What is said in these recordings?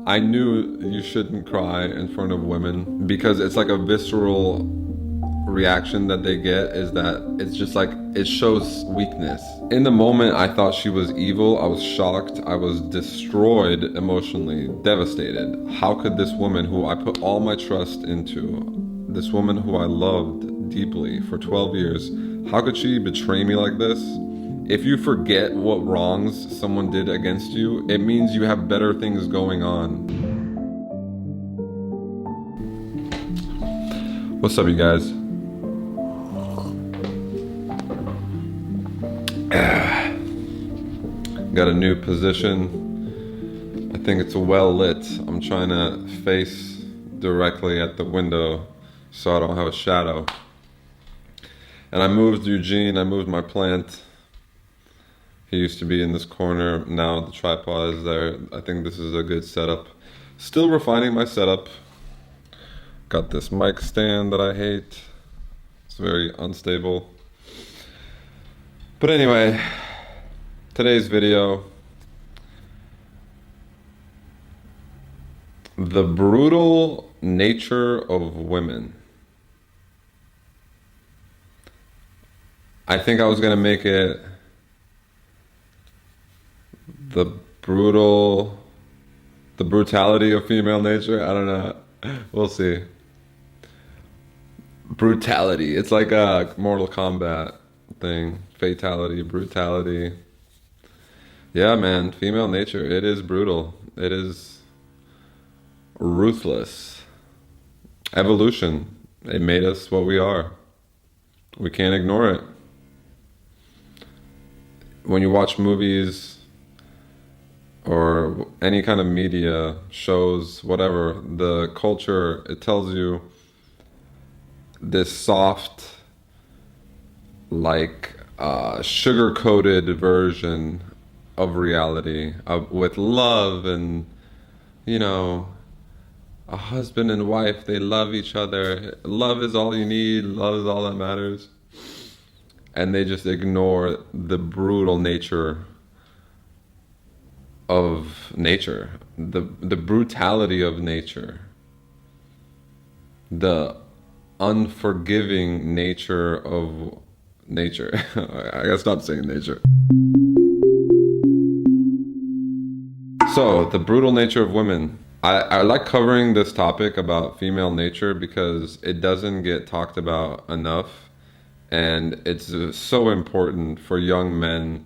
I knew you shouldn't cry in front of women because it's like a visceral reaction that they get is that it's just like it shows weakness. In the moment, I thought she was evil. I was shocked. I was destroyed emotionally, devastated. How could this woman who I put all my trust into, this woman who I loved deeply for 12 years, how could she betray me like this? If you forget what wrongs someone did against you, it means you have better things going on. What's up, you guys? Got a new position. I think it's well lit. I'm trying to face directly at the window so I don't have a shadow. And I moved Eugene, I moved my plant. He used to be in this corner, now the tripod is there. I think this is a good setup. Still refining my setup. Got this mic stand that I hate. It's very unstable. But anyway, today's video, the brutal nature of women. I think I was gonna make it the brutality of female nature. I don't know. We'll see. Brutality. It's like a Mortal Kombat thing. Fatality, brutality. Yeah, man. Female nature. It is brutal. It is ruthless. Evolution. It made us what we are. We can't ignore it. When you watch movies or any kind of media, shows, whatever, the culture, it tells you this soft, like sugar-coated version of reality with love and, you know, a husband and wife, they love each other. Love is all you need. Love is all that matters. And they just ignore the brutal nature of nature, the brutality of nature, the unforgiving nature of nature. I gotta stop saying nature. So, the brutal nature of women. I like covering this topic about female nature because it doesn't get talked about enough. And it's so important for young men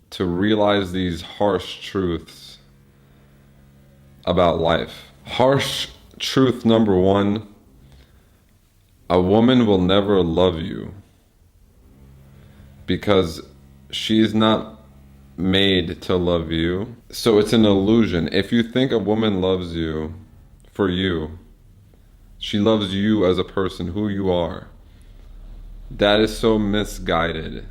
to realize these harsh truths about life. Harsh truth number one, a woman will never love you because she's not made to love you. So it's an illusion. If you think a woman loves you for you, she loves you as a person, who you are. That is so misguided.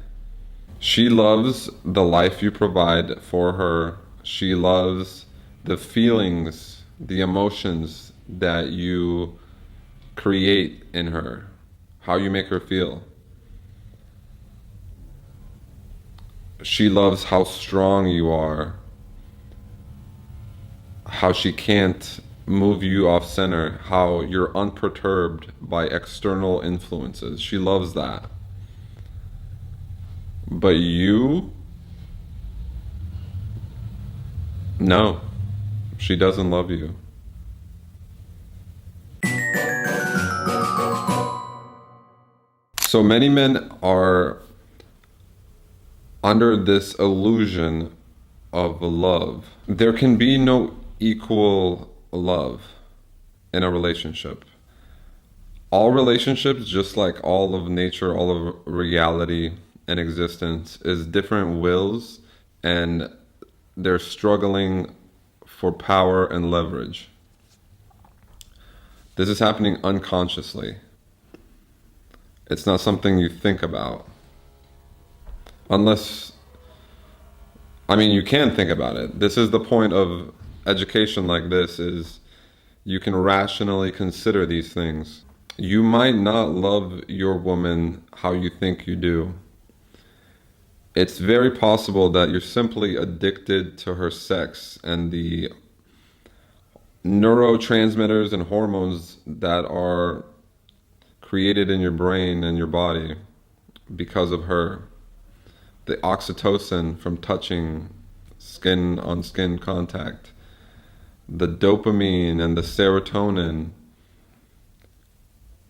She loves the life you provide for her. She loves the feelings, the emotions that you create in her, how you make her feel. She loves how strong you are, how she can't move you off center, how you're unperturbed by external influences. She loves that. But you, no, she doesn't love you. So many men are under this illusion of love. There can be no equal love in a relationship. All relationships, just like all of nature, all of reality and existence, is different wills, and they're struggling for power and leverage. This is happening unconsciously. It's not something you think about. Unless, I mean, you can think about it. This is the point of education like this, is you can rationally consider these things. You might not love your woman how you think you do. It's very possible that you're simply addicted to her sex and the neurotransmitters and hormones that are created in your brain and your body because of her. The oxytocin from touching, skin on skin contact, the dopamine and the serotonin,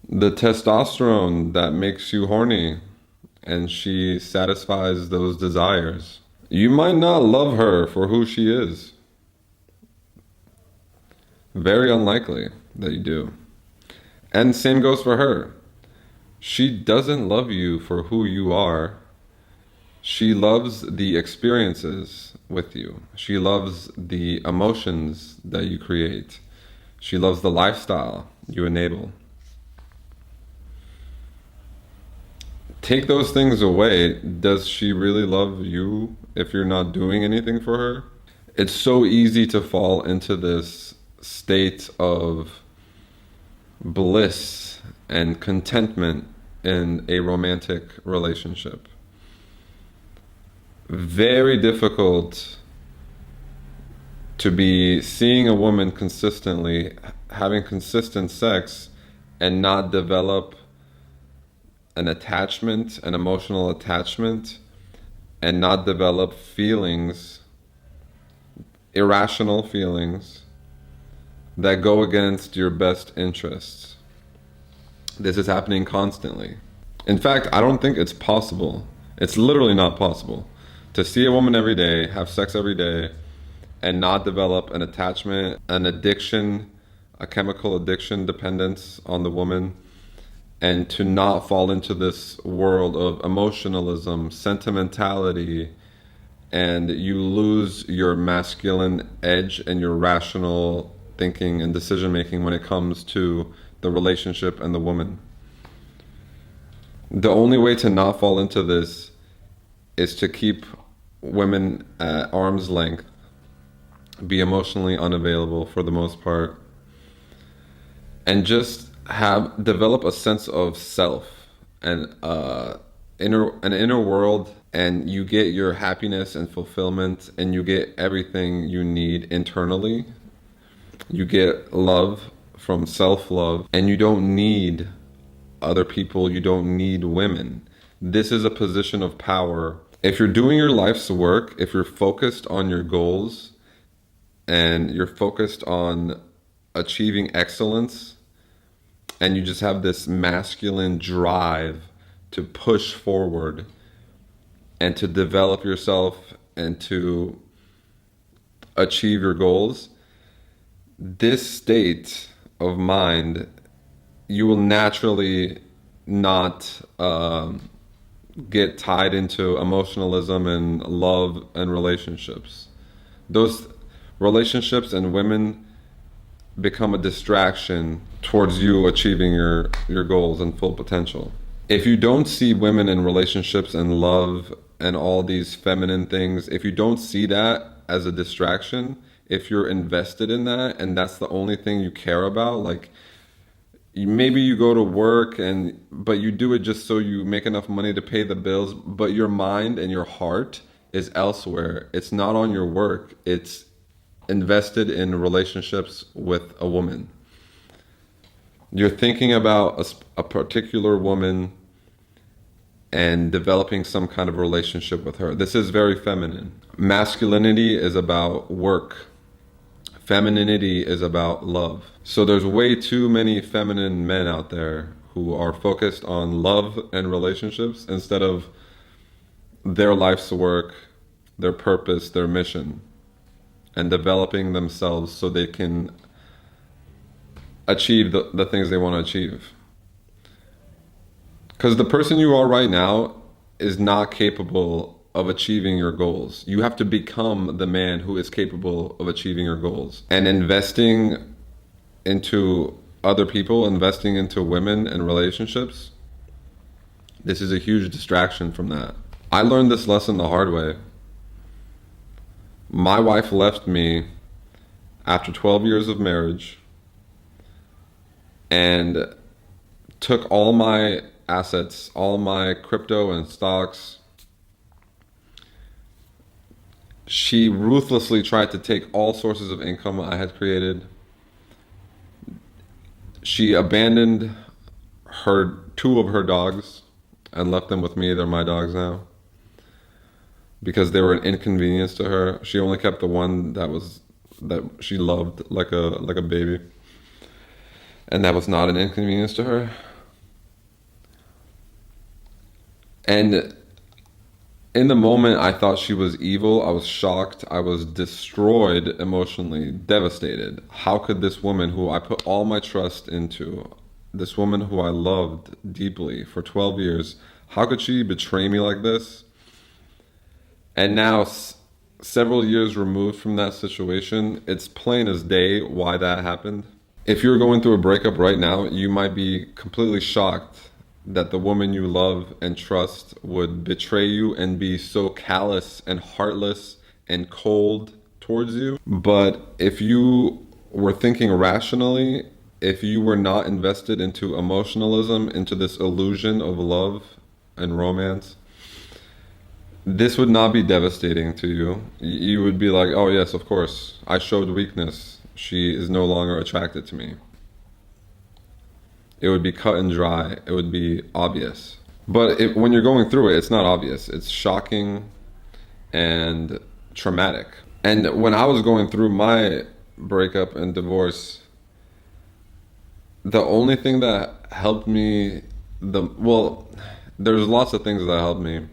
the testosterone that makes you horny, and she satisfies those desires. You might not love her for who she is. Very unlikely that you do. And same goes for her. She doesn't love you for who you are. She loves the experiences with you. She loves the emotions that you create. She loves the lifestyle you enable. Take those things away. Does she really love you if you're not doing anything for her? It's so easy to fall into this state of bliss and contentment in a romantic relationship. Very difficult to be seeing a woman consistently, having consistent sex, and not develop an attachment, an emotional attachment, and not develop feelings, irrational feelings, that go against your best interests. This is happening constantly. In fact, I don't think it's possible. It's literally not possible to see a woman every day, have sex every day, and not develop an attachment, an addiction, a chemical addiction dependence on the woman, and to not fall into this world of emotionalism, sentimentality, and you lose your masculine edge and your rational thinking and decision making when it comes to the relationship and the woman. The only way to not fall into this is to keep women at arm's length, be emotionally unavailable for the most part, and just develop a sense of self and an inner world, and you get your happiness and fulfillment, and you get everything you need internally. You get love from self-love, and you don't need other people, you don't need women. This is a position of power. If you're doing your life's work, if you're focused on your goals, and you're focused on achieving excellence, and you just have this masculine drive to push forward and to develop yourself and to achieve your goals, this state of mind, you will naturally not get tied into emotionalism and love and relationships. Those relationships and women become a distraction towards you achieving your goals and full potential. If you don't see women in relationships and love and all these feminine things, if you don't see that as a distraction, if you're invested in that and that's the only thing you care about, like maybe you go to work but you do it just so you make enough money to pay the bills, but your mind and your heart is elsewhere. It's not on your work. It's invested in relationships with a woman. You're thinking about a particular woman and developing some kind of relationship with her. This is very feminine. Masculinity is about work. Femininity is about love. So there's way too many feminine men out there who are focused on love and relationships instead of their life's work, their purpose, their mission, and developing themselves so they can achieve the things they want to achieve. Because the person you are right now is not capable of achieving your goals. You have to become the man who is capable of achieving your goals. And investing into other people, investing into women and relationships, this is a huge distraction from that. I learned this lesson the hard way. My wife left me after 12 years of marriage and took all my assets, all my crypto and stocks. She ruthlessly tried to take all sources of income I had created. She abandoned two of her dogs and left them with me. They're my dogs now because they were an inconvenience to her. She only kept the one that she loved like a baby, and that was not an inconvenience to her. And in the moment, I thought she was evil. I was shocked. I was destroyed emotionally, devastated. How could this woman who I put all my trust into, this woman who I loved deeply for 12 years, how could she betray me like this? And now, several years removed from that situation, it's plain as day why that happened. If you're going through a breakup right now, you might be completely shocked that the woman you love and trust would betray you and be so callous and heartless and cold towards you. But if you were thinking rationally, if you were not invested into emotionalism, into this illusion of love and romance, this would not be devastating to you. You would be like, oh yes, of course, I showed weakness. She is no longer attracted to me. It would be cut and dry. It would be obvious. But when you're going through it, it's not obvious. It's shocking and traumatic. And when I was going through my breakup and divorce, the only thing that helped me, there's lots of things that helped me,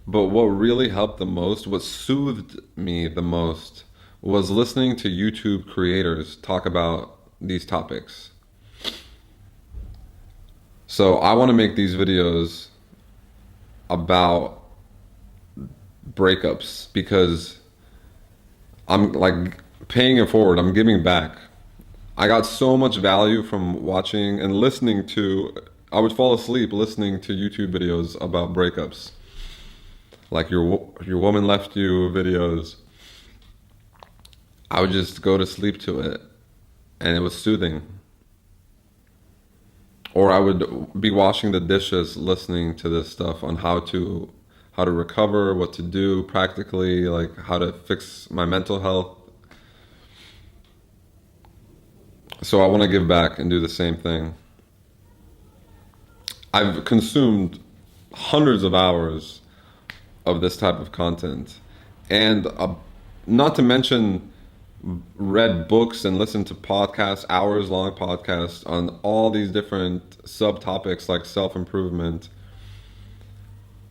but what really helped the most, what soothed me the most, was listening to YouTube creators talk about these topics. So I want to make these videos about breakups because I'm like paying it forward. I'm giving back. I got so much value from watching and listening to, I would fall asleep listening to YouTube videos about breakups. Like your woman left you videos. I would just go to sleep to it and it was soothing. Or I would be washing the dishes listening to this stuff on how to recover, what to do practically, like how to fix my mental health. So I want to give back and do the same thing. I've consumed hundreds of hours of this type of content, and not to mention read books and listened to podcasts, hours long podcasts on all these different subtopics like self-improvement.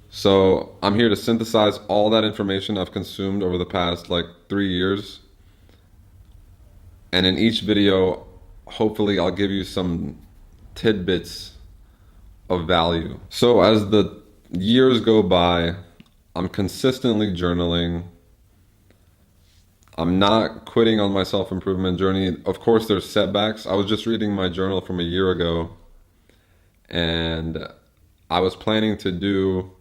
So I'm here to synthesize all that information I've consumed over the past like 3 years. And in each video, hopefully I'll give you some tidbits of value. So as the years go by, I'm consistently journaling. I'm not quitting on my self-improvement journey. Of course, there's setbacks. I was just reading my journal from a year ago, and I was planning to do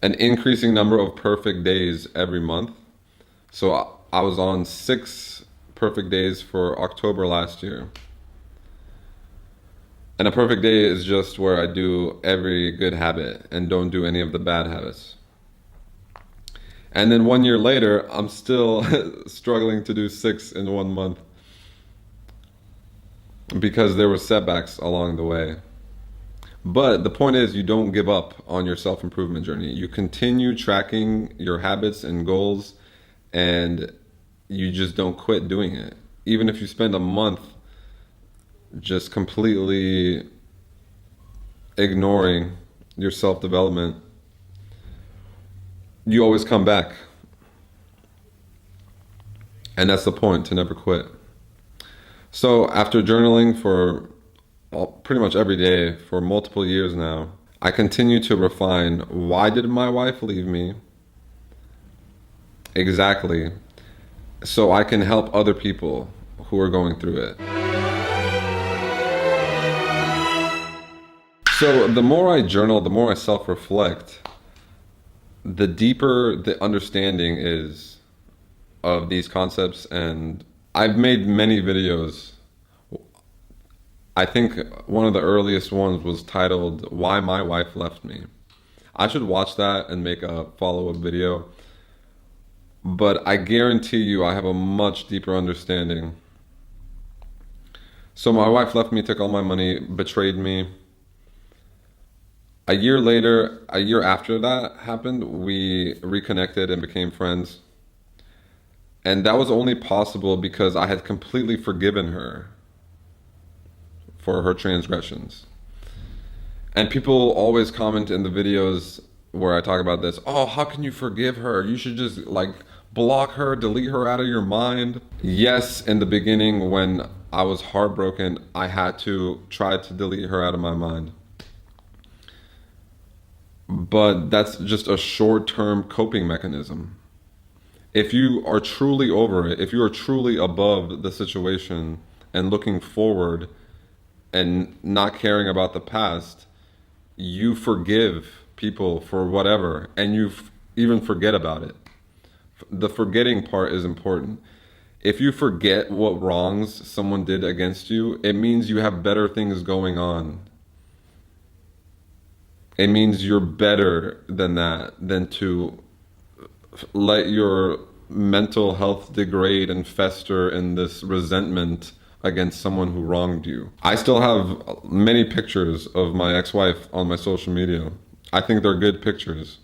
an increasing number of perfect days every month. So I was on 6 perfect days for October last year. And a perfect day is just where I do every good habit and don't do any of the bad habits. And then 1 year later, I'm still struggling to do 6 in 1 month because there were setbacks along the way. But the point is, you don't give up on your self-improvement journey. You continue tracking your habits and goals, and you just don't quit doing it. Even if you spend a month just completely ignoring your self-development, you always come back. And that's the point, to never quit. So after journaling for pretty much every day for multiple years now, I continue to refine, why did my wife leave me? Exactly. So I can help other people who are going through it. So the more I journal, the more I self-reflect, the deeper the understanding is of these concepts. And I've made many videos. I think one of the earliest ones was titled, Why My Wife Left Me. I should watch that and make a follow-up video. But I guarantee you I have a much deeper understanding. So my wife left me, took all my money, betrayed me. A year later, a year after that happened, we reconnected and became friends. And that was only possible because I had completely forgiven her for her transgressions. And people always comment in the videos where I talk about this, oh, how can you forgive her? You should just like block her, delete her out of your mind. Yes, in the beginning when I was heartbroken, I had to try to delete her out of my mind. But that's just a short-term coping mechanism. If you are truly over it, if you are truly above the situation and looking forward and not caring about the past, you forgive people for whatever and even forget about it. The forgetting part is important. If you forget what wrongs someone did against you, it means you have better things going on. It means you're better than that, than to let your mental health degrade and fester in this resentment against someone who wronged you. I still have many pictures of my ex-wife on my social media. I think they're good pictures.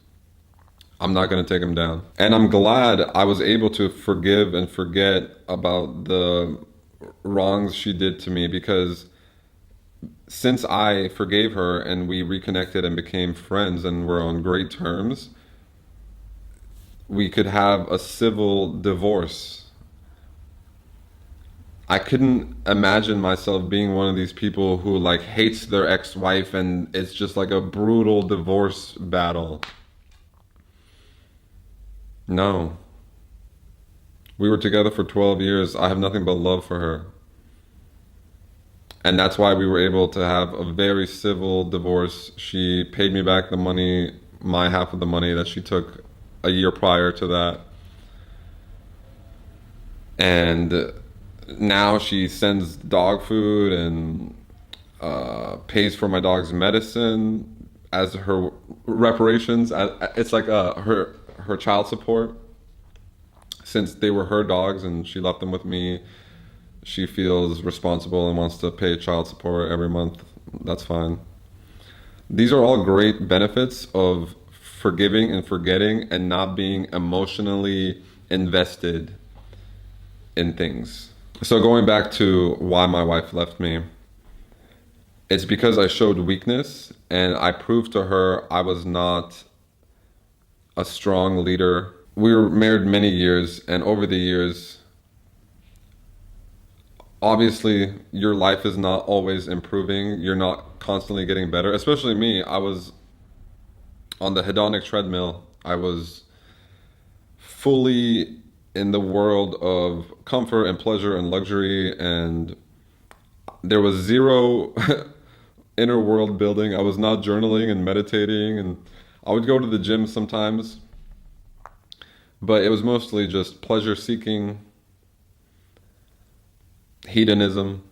I'm not going to take them down. And I'm glad I was able to forgive and forget about the wrongs she did to me, because since I forgave her and we reconnected and became friends and we're on great terms, we could have a civil divorce. I couldn't imagine myself being one of these people who like hates their ex-wife and it's just like a brutal divorce battle. No. We were together for 12 years. I have nothing but love for her. And that's why we were able to have a very civil divorce. She paid me back the money, my half of the money that she took a year prior to that. And now she sends dog food and pays for my dog's medicine as her reparations. It's like her child support. Since they were her dogs and she left them with me, she feels responsible and wants to pay child support every month. That's fine. These are all great benefits of forgiving and forgetting and not being emotionally invested in things. So going back to why my wife left me, it's because I showed weakness and I proved to her I was not a strong leader. We were married many years, and over the years, obviously your life is not always improving. You're not constantly getting better. Especially me, I was on the hedonic treadmill. I was fully in the world of comfort and pleasure and luxury, and there was zero inner world building. I was not journaling and meditating, and I would go to the gym sometimes, but it was mostly just pleasure seeking, hedonism.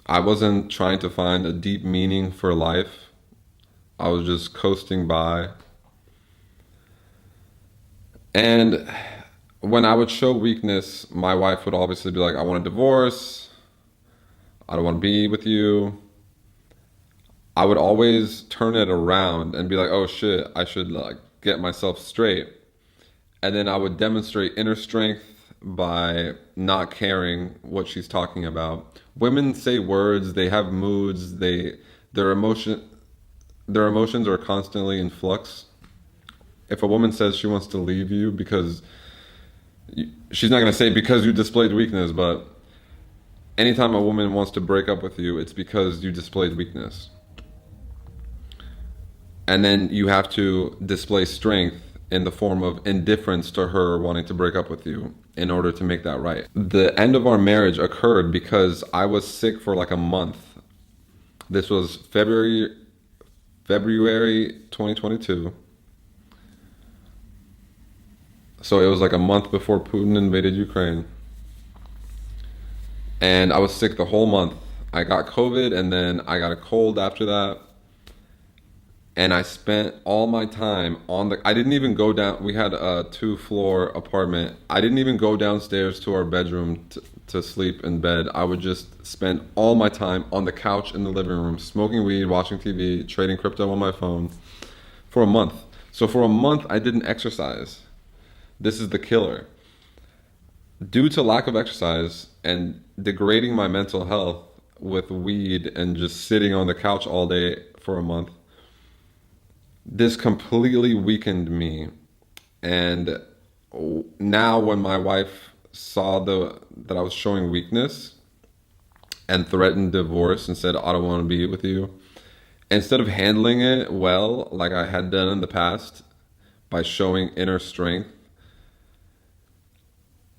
I wasn't trying to find a deep meaning for life. I was just coasting by. And when I would show weakness, my wife would obviously be like, I want a divorce. I don't want to be with you. I would always turn it around and be like, oh shit, I should like get myself straight. And then I would demonstrate inner strength by not caring what she's talking about. Women say words, they have moods, their emotions are constantly in flux. If a woman says she wants to leave you because she's not going to say because you displayed weakness, but anytime a woman wants to break up with you, it's because you displayed weakness. And then you have to display strength in the form of indifference to her wanting to break up with you in order to make that right. The end of our marriage occurred because I was sick for like a month. This was February 2022. So it was like a month before Putin invaded Ukraine. And I was sick the whole month. I got COVID and then I got a cold after that. And I spent all my time on I didn't even go down. We had a 2-floor apartment. I didn't even go downstairs to our bedroom to sleep in bed. I would just spend all my time on the couch in the living room, smoking weed, watching TV, trading crypto on my phone for a month. So for a month, I didn't exercise. This is the killer. Due to lack of exercise and degrading my mental health with weed and just sitting on the couch all day for a month, this completely weakened me. And now when my wife saw that I was showing weakness and threatened divorce and said, I don't want to be with you, instead of handling it well, like I had done in the past by showing inner strength,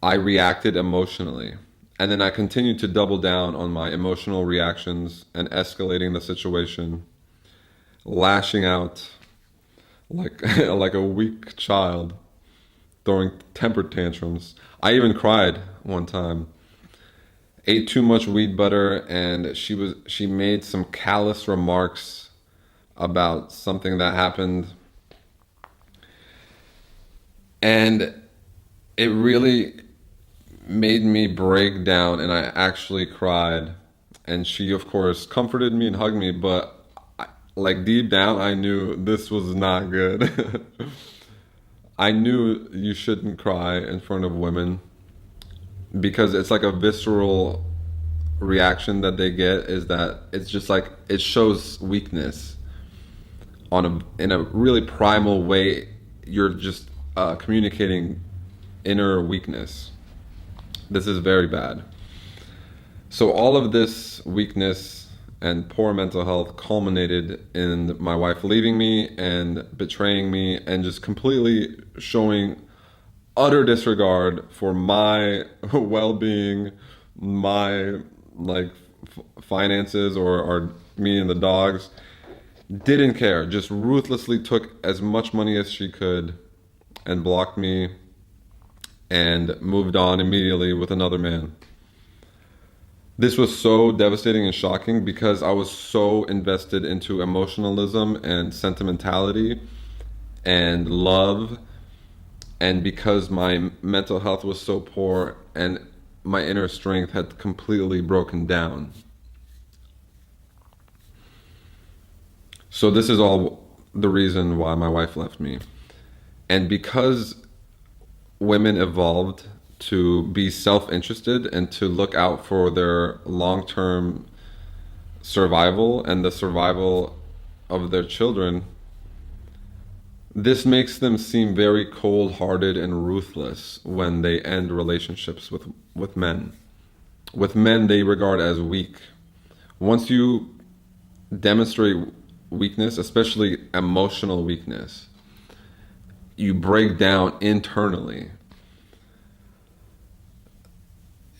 I reacted emotionally. And then I continued to double down on my emotional reactions and escalating the situation, lashing out like like a weak child, throwing temper tantrums. I even cried one time. Ate too much weed butter, and she made some callous remarks about something that happened, and it really made me break down, and I actually cried. And she, of course, comforted me and hugged me, but like deep down, I knew this was not good. I knew you shouldn't cry in front of women because it's like a visceral reaction that they get is that it's just like it shows weakness in a really primal way. You're just communicating inner weakness. This is very bad. So all of this weakness and poor mental health culminated in my wife leaving me and betraying me and just completely showing utter disregard for my well-being, my like finances or me and the dogs. Didn't care, just ruthlessly took as much money as she could and blocked me and moved on immediately with another man. This was so devastating and shocking because I was so invested into emotionalism and sentimentality and love, and because my mental health was so poor and my inner strength had completely broken down. So this is all the reason why my wife left me. And because women evolved to be self-interested and to look out for their long-term survival and the survival of their children, this makes them seem very cold-hearted and ruthless when they end relationships with men. With men, they regard as weak. Once you demonstrate weakness, especially emotional weakness, you break down internally.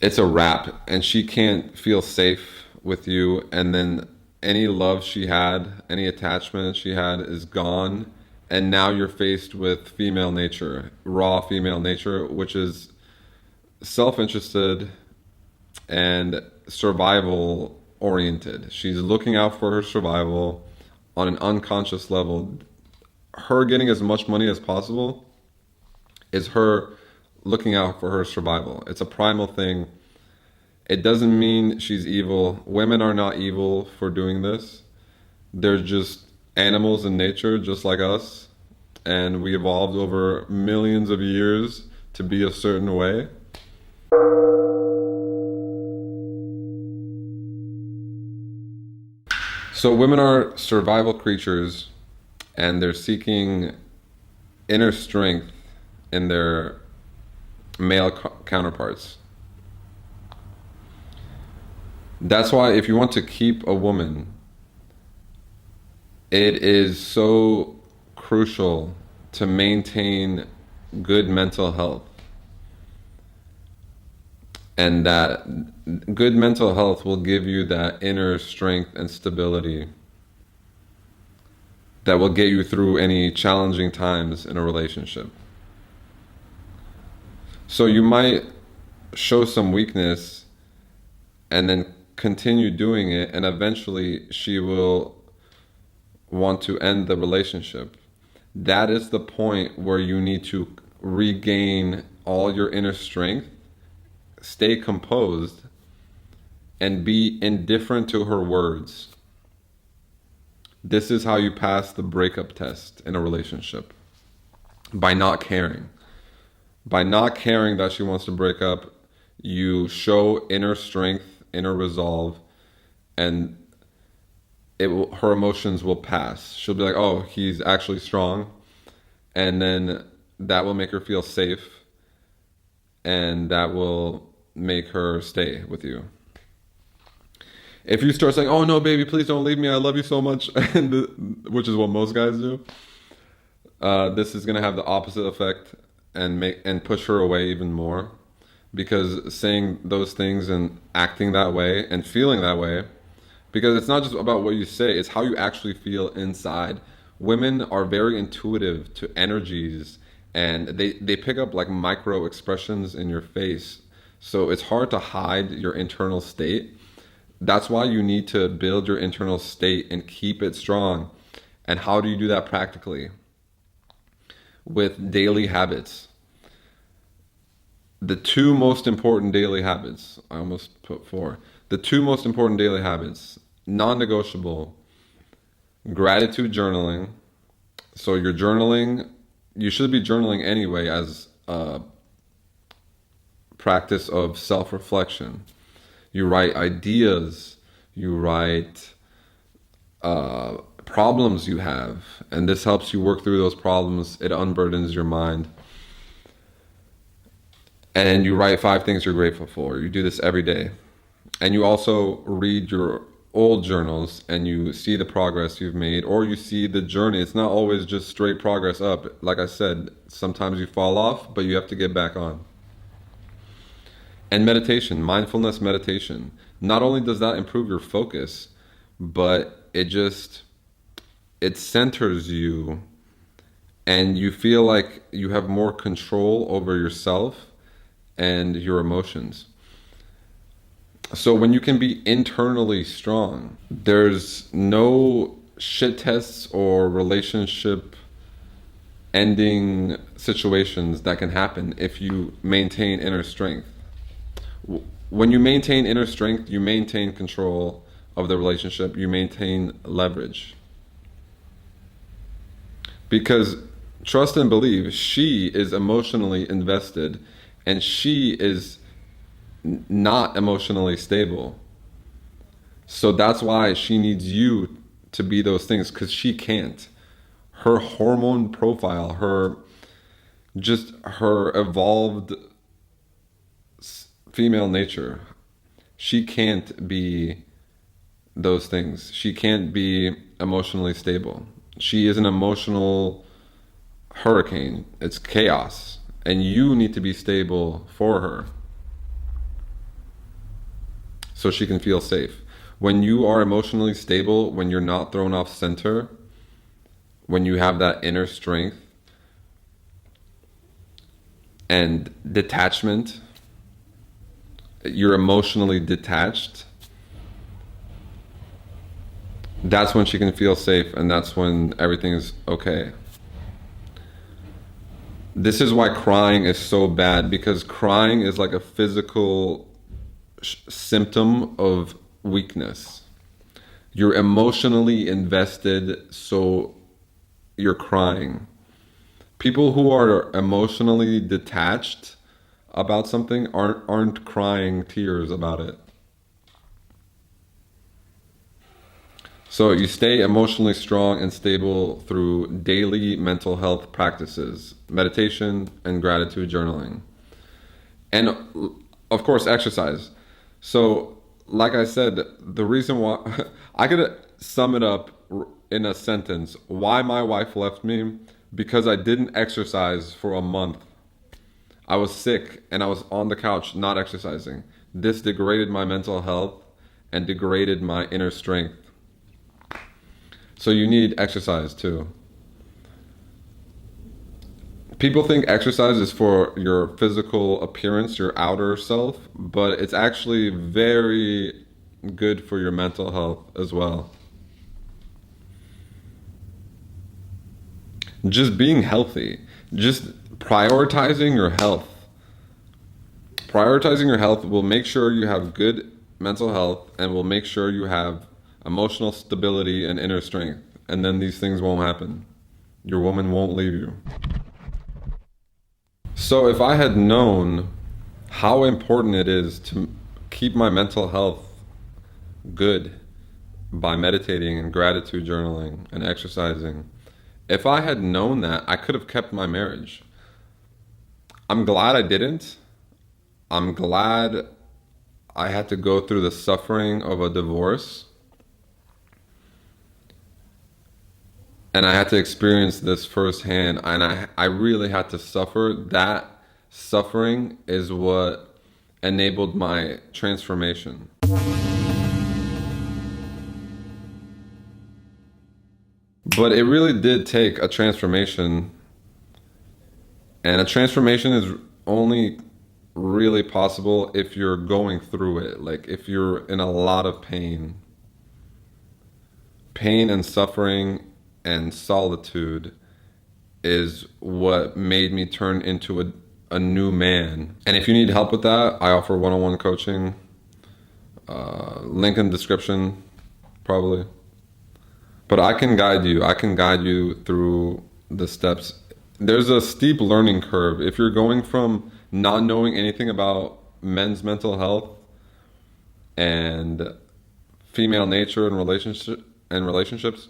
It's a wrap, and she can't feel safe with you, and then any love she had, any attachment she had is gone, and now you're faced with female nature, raw female nature, which is self-interested and survival oriented. She's looking out for her survival on an unconscious level. Her getting as much money as possible is her looking out for her survival. It's a primal thing. It doesn't mean she's evil. Women are not evil for doing this. They're just animals in nature, just like us. And we evolved over millions of years to be a certain way. So women are survival creatures, and they're seeking inner strength in their male counterparts. That's why if you want to keep a woman, it is so crucial to maintain good mental health. And that good mental health will give you that inner strength and stability that will get you through any challenging times in a relationship. So you might show some weakness and then continue doing it, and eventually she will want to end the relationship, that is the point where you need to regain all your inner strength, stay composed, and be indifferent to her words. This is how you pass the breakup test in a relationship. By not caring. By not caring that she wants to break up, you show inner strength, inner resolve, and her emotions will pass. She'll be like, oh, he's actually strong. And then that will make her feel safe. And that will make her stay with you. If you start saying, oh no, baby, please don't leave me, I love you so much, which is what most guys do, this is going to have the opposite effect and push her away even more. Because saying those things and acting that way and feeling that way, because it's not just about what you say, it's how you actually feel inside. Women are very intuitive to energies, and they pick up like micro expressions in your face. So it's hard to hide your internal state. That's why you need to build your internal state and keep it strong. And how do you do that practically? With daily habits. The two most important daily habits, I almost put 4. The two most important daily habits, non-negotiable, gratitude journaling. So you're journaling, you should be journaling anyway as a practice of self-reflection. You write ideas, you write problems you have, and this helps you work through those problems. It unburdens your mind. And you write 5 things you're grateful for. You do this every day. And you also read your old journals and you see the progress you've made, or you see the journey. It's not always just straight progress up. Like I said, sometimes you fall off, but you have to get back on. And meditation, mindfulness meditation. Not only does that improve your focus, but it centers you and you feel like you have more control over yourself and your emotions. So when you can be internally strong, there's no shit tests or relationship ending situations that can happen if you maintain inner strength. When you maintain inner strength, you maintain control of the relationship, you maintain leverage. Because trust and believe, she is emotionally invested and she is not emotionally stable. So that's why she needs you to be those things, because she can't. Her hormone profile, her evolved female nature, she can't be those things. She can't be emotionally stable. She is an emotional hurricane. It's chaos. And you need to be stable for her so she can feel safe. When you are emotionally stable, when you're not thrown off center, when you have that inner strength and detachment, you're emotionally detached, that's when she can feel safe, and that's when everything is okay. This is why crying is so bad, because crying is like a physical symptom of weakness. You're emotionally invested, so you're crying. People who are emotionally detached about something aren't crying tears about it. So you stay emotionally strong and stable through daily mental health practices, meditation and gratitude journaling. And of course, exercise. So like I said, the reason why, I could sum it up in a sentence, why my wife left me, because I didn't exercise for a month. I was sick and I was on the couch not exercising. This degraded my mental health and degraded my inner strength. So you need exercise too. People think exercise is for your physical appearance, your outer self, but it's actually very good for your mental health as well. just being healthy, just prioritizing your health. Prioritizing your health will make sure you have good mental health and will make sure you have emotional stability and inner strength. And then these things won't happen. Your woman won't leave you. So if I had known how important it is to keep my mental health good by meditating and gratitude journaling and exercising, if I had known that, I could have kept my marriage. I'm glad I didn't. I'm glad I had to go through the suffering of a divorce. And I had to experience this firsthand. And I really had to suffer. That suffering is what enabled my transformation. But it really did take a transformation. And a transformation is only really possible if you're going through it. Like if you're in a lot of pain and suffering and solitude is what made me turn into a new man. And if you need help with that, I offer one-on-one coaching. Link in description, probably. But I can guide you. I can guide you through the steps. There's a steep learning curve. If you're going from not knowing anything about men's mental health and female nature and relationships,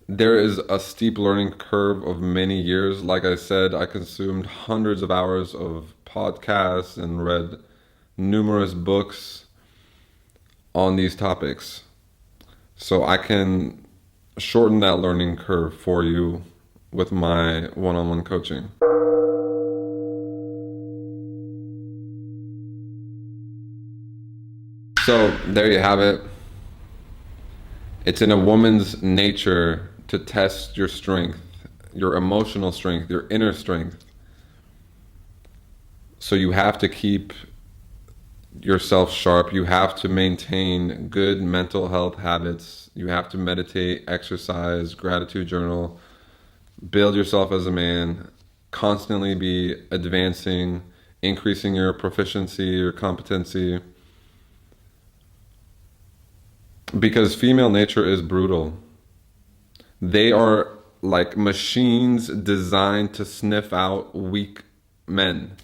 there is a steep learning curve of many years. Like I said, I consumed hundreds of hours of podcasts and read numerous books on these topics. So I can shorten that learning curve for you with my one-on-one coaching. So there you have it. It's in a woman's nature to test your strength, your emotional strength, your inner strength. So you have to keep yourself sharp. You have to maintain good mental health habits. You have to meditate, exercise, gratitude journal, build yourself as a man, constantly be advancing, increasing your proficiency, your competency. Because female nature is brutal. They are like machines designed to sniff out weak men.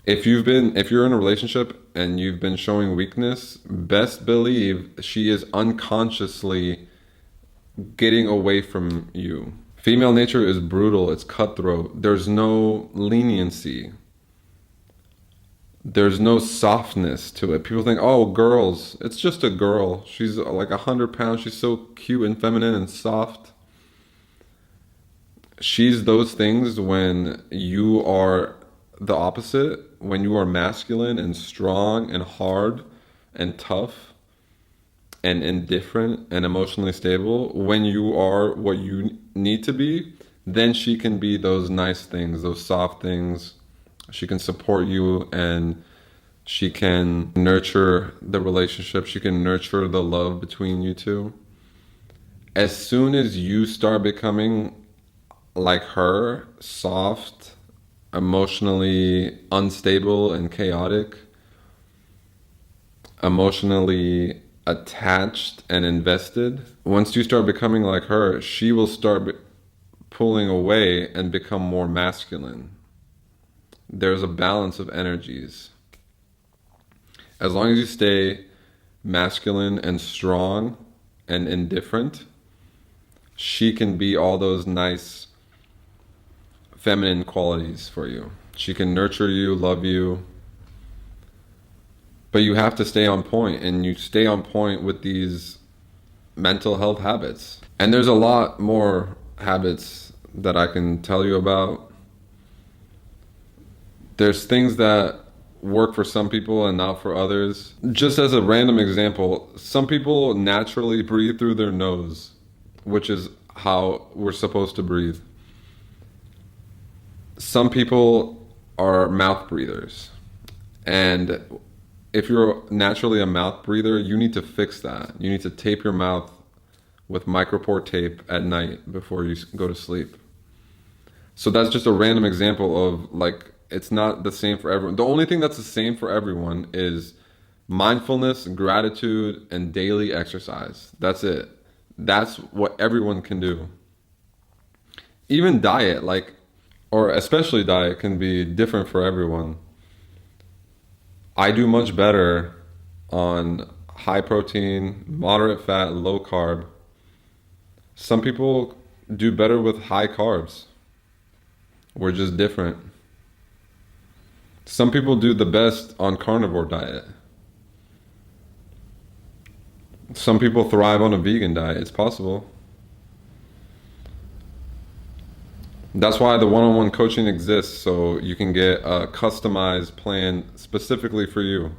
If you're in a relationship and you've been showing weakness, best believe she is unconsciously getting away from you. Female nature is brutal, it's cutthroat. There's no leniency. There's no softness to it. People think, oh, girls, it's just a girl. She's like 100 pounds. She's so cute and feminine and soft. She's those things when you are the opposite, when you are masculine and strong and hard and tough and indifferent and emotionally stable. When you are what you need to be, then she can be those nice things, those soft things. She can support you and she can nurture the relationship. She can nurture the love between you two. As soon as you start becoming like her, soft, emotionally unstable and chaotic, emotionally attached and invested, once you start becoming like her, she will start pulling away and become more masculine. There's a balance of energies. As long as you stay masculine and strong and indifferent, she can be all those nice feminine qualities for you. She can nurture you, love you. But you have to stay on point, and you stay on point with these mental health habits. And there's a lot more habits that I can tell you about. There's things that work for some people and not for others. Just as a random example, some people naturally breathe through their nose, which is how we're supposed to breathe. Some people are mouth breathers. And if you're naturally a mouth breather, you need to fix that. You need to tape your mouth with micropore tape at night before you go to sleep. So that's just a random example of, like, it's not the same for everyone. The only thing that's the same for everyone is mindfulness, gratitude, and daily exercise. That's it. That's what everyone can do. Even diet, like, or especially diet, can be different for everyone. I do much better on high protein, moderate fat, low carb. Some people do better with high carbs. We're just different. Some people do the best on carnivore diet. Some people thrive on a vegan diet. It's possible. That's why the one-on-one coaching exists, so you can get a customized plan specifically for you.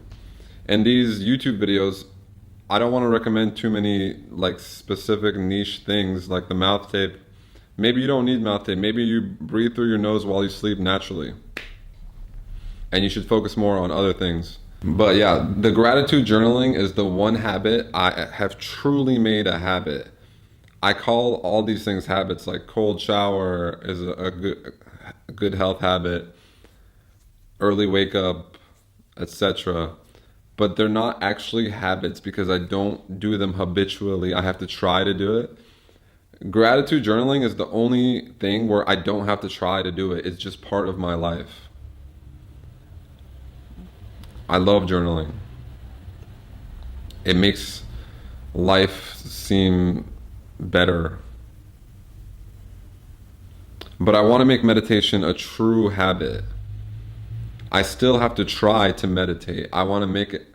And these YouTube videos, I don't want to recommend too many like specific niche things like the mouth tape. Maybe you don't need mouth tape. Maybe you breathe through your nose while you sleep naturally. And you should focus more on other things. But yeah, the gratitude journaling is the one habit I have truly made a habit. I call all these things habits, like cold shower is a good health habit, early wake up, etc. But they're not actually habits because I don't do them habitually. I have to try to do it. Gratitude journaling is the only thing where I don't have to try to do it. It's just part of my life. I love journaling. It makes life seem better. But I want to make meditation a true habit. I still have to try to meditate. I want to make it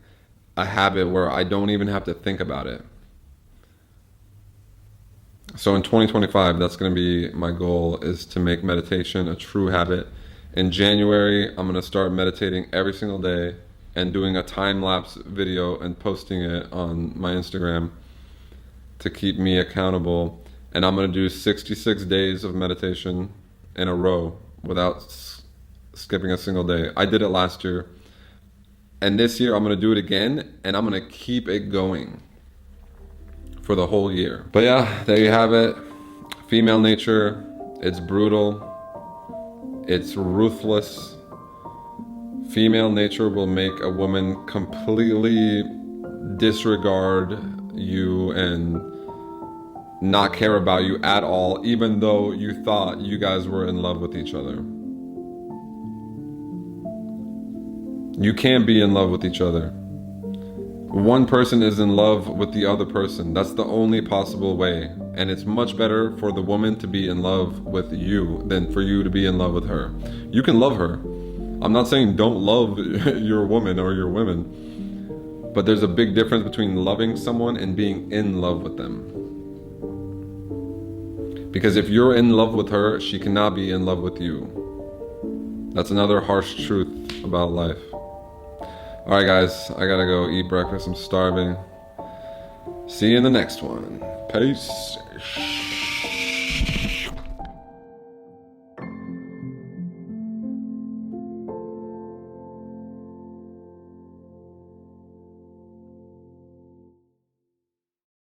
a habit where I don't even have to think about it. So in 2025, that's going to be my goal, is to make meditation a true habit. In January, I'm going to start meditating every single day and doing a time-lapse video and posting it on my Instagram to keep me accountable. And I'm going to do 66 days of meditation in a row without skipping a single day. I did it last year. And this year I'm going to do it again, and I'm going to keep it going for the whole year. But yeah, there you have it. Female nature, it's brutal. It's ruthless. Female nature will make a woman completely disregard you and not care about you at all, even though you thought you guys were in love with each other. You can't be in love with each other. One person is in love with the other person. That's the only possible way. And it's much better for the woman to be in love with you than for you to be in love with her. You can love her. I'm not saying don't love your woman or your women, but there's a big difference between loving someone and being in love with them. Because if you're in love with her, she cannot be in love with you. That's another harsh truth about life. All right, guys, I gotta go eat breakfast. I'm starving. See you in the next one. Peace.